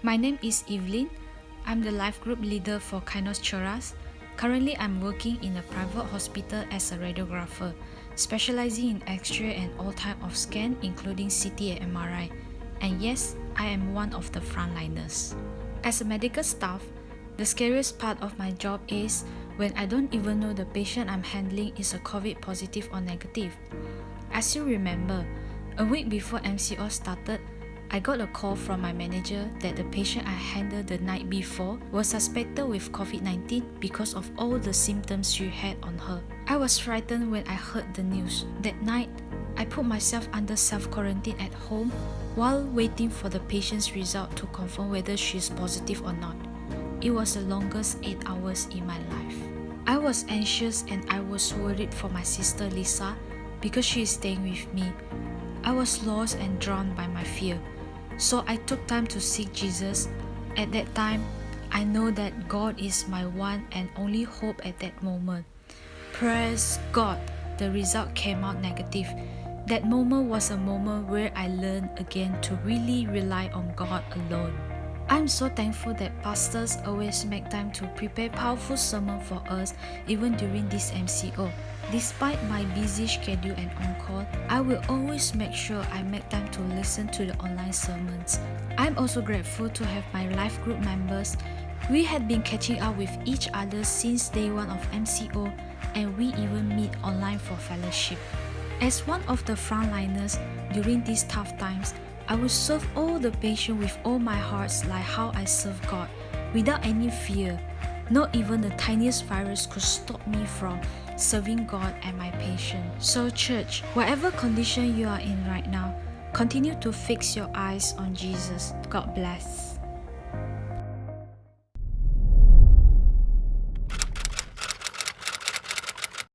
My name is Evelyn. I'm the life group leader for Kainos Cheras. Currently, I'm working in a private hospital as a radiographer, specializing in X-ray and all types of scan, including CT and MRI. And yes, I am one of the frontliners. As a medical staff, the scariest part of my job is when I don't even know the patient I'm handling is a COVID positive or negative. As you remember, a week before MCO started, I got a call from my manager that the patient I handled the night before was suspected with COVID-19 because of all the symptoms she had on her. I was frightened when I heard the news. That night, I put myself under self-quarantine at home while waiting for the patient's result to confirm whether she is positive or not. It was the longest 8 hours in my life. I was anxious and I was worried for my sister Lisa because she is staying with me. I was lost and drawn by my fear. So I took time to seek Jesus. At that time, I know that God is my one and only hope at that moment. Praise God, the result came out negative. That moment was a moment where I learned again to really rely on God alone. I'm so thankful that pastors always make time to prepare powerful sermon for us even during this MCO. Despite my busy schedule and on-call, I will always make sure I make time to listen to the online sermons. I'm also grateful to have my life group members. We had been catching up with each other since day one of MCO, and we even meet online for fellowship. As one of the frontliners during these tough times, I will serve all the patients with all my heart like how I serve God, without any fear. Not even the tiniest virus could stop me from serving God and my patient. So church, whatever condition you are in right now, continue to fix your eyes on Jesus. God bless.